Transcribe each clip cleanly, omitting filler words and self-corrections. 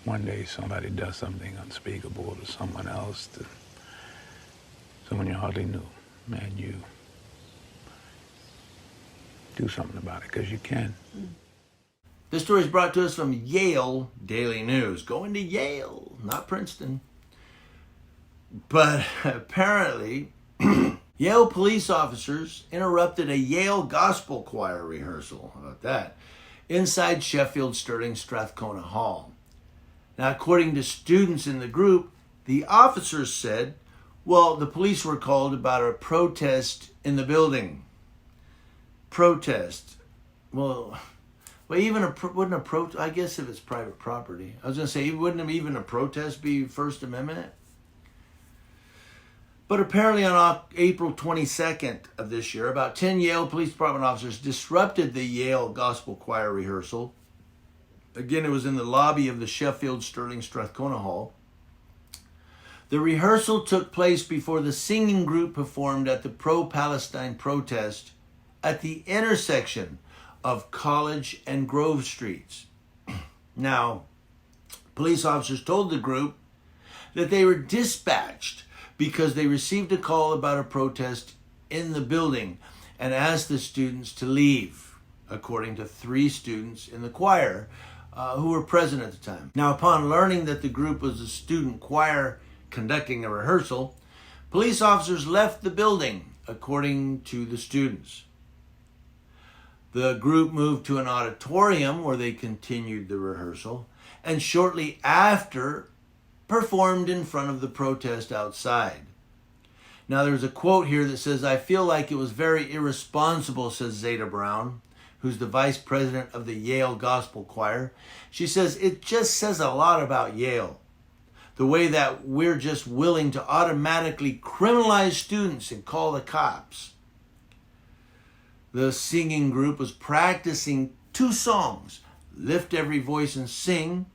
one day somebody does something unspeakable to someone else, to someone you hardly knew, and you do something about it, because you can. This story is brought to us from Yale Daily News. Going to Yale, not Princeton. But apparently, Yale police officers interrupted a Yale gospel choir rehearsal. How about that? Inside Sheffield Sterling Strathcona Hall. Now, according to students in the group, the officers said, well, the police were called about a protest in the building. Protest. Well, wouldn't a protest, I guess if it's private property. I was going to say, wouldn't even a protest be First Amendment? But apparently on April 22nd of this year, about 10 Yale Police Department officers disrupted the Yale Gospel Choir rehearsal. Again, it was in the lobby of the Sheffield Sterling Strathcona Hall. The rehearsal took place before the singing group performed at the pro-Palestine protest at the intersection of College and Grove Streets. Now, police officers told the group that they were dispatched because they received a call about a protest in the building and asked the students to leave, according to 3 students in the choir who were present at the time. Now, upon learning that the group was a student choir conducting a rehearsal, police officers left the building, according to the students. The group moved to an auditorium where they continued the rehearsal, and shortly after performed in front of the protest outside. Now there's a quote here that says, "I feel like it was very irresponsible," says Zeta Brown, who's the vice president of the Yale Gospel Choir. She says, "It just says a lot about Yale. The way that we're just willing to automatically criminalize students and call the cops." The singing group was practicing 2 songs, "Lift Every Voice and Sing,"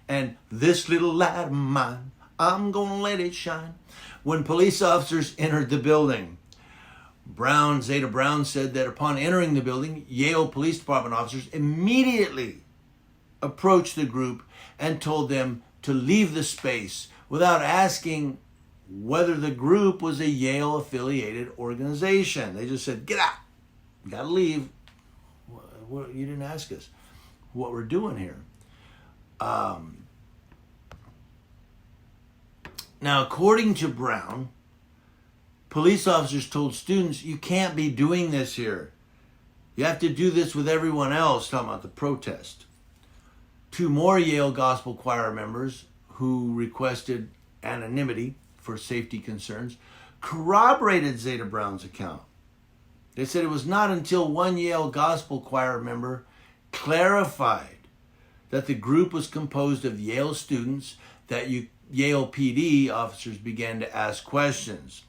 and "This Little Light of Mine, I'm Gonna Let It Shine," when police officers entered the building. Zeta Brown said that upon entering the building, Yale Police Department officers immediately approached the group and told them to leave the space without asking whether the group was a Yale affiliated organization. They just said, "Get out, you gotta leave. You didn't ask us what we're doing here." Now, according to Brown, police officers told students, "You can't be doing this here. You have to do this with everyone else," talking about the protest. 2 more Yale Gospel Choir members who requested anonymity for safety concerns corroborated Zeta Brown's account. They said it was not until one Yale Gospel Choir member clarified that the group was composed of Yale students that Yale PD officers began to ask questions.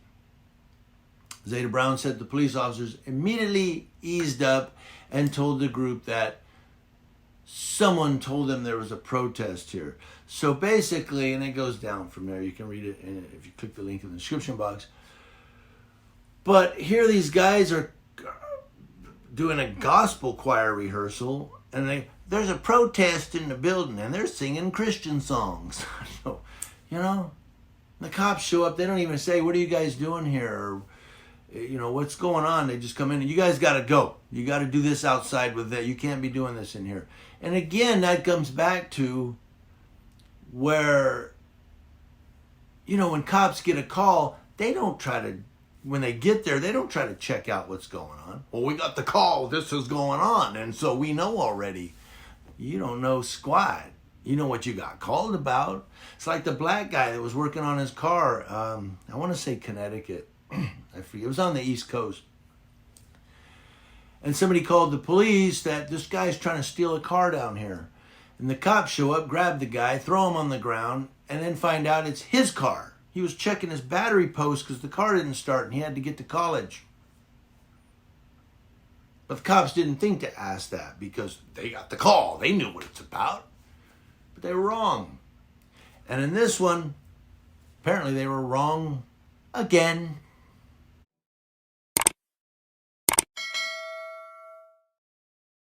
Zeta Brown said the police officers immediately eased up and told the group that someone told them there was a protest here. So basically, and it goes down from there, you can read it if you click the link in the description box. But here these guys are doing a gospel choir rehearsal, and there's a protest in the building, and they're singing Christian songs. So, the cops show up. They don't even say, "What are you guys doing here?" Or, "What's going on?" They just come in and, "You guys got to go. You got to do this outside with that. You can't be doing this in here." And again, that comes back to where, when cops get a call, they don't try to, when they get there, they don't try to check out what's going on. "Well, we got the call. This is going on. And so we know already." You don't know squat. You know what you got called about. It's like the black guy that was working on his car. I want to say Connecticut. I forget. It was on the East Coast. And somebody called the police that this guy's trying to steal a car down here. And the cops show up, grab the guy, throw him on the ground, and then find out it's his car. He was checking his battery post because the car didn't start and he had to get to college. But the cops didn't think to ask that because they got the call. They knew what it's about. But they were wrong. And in this one, apparently they were wrong again.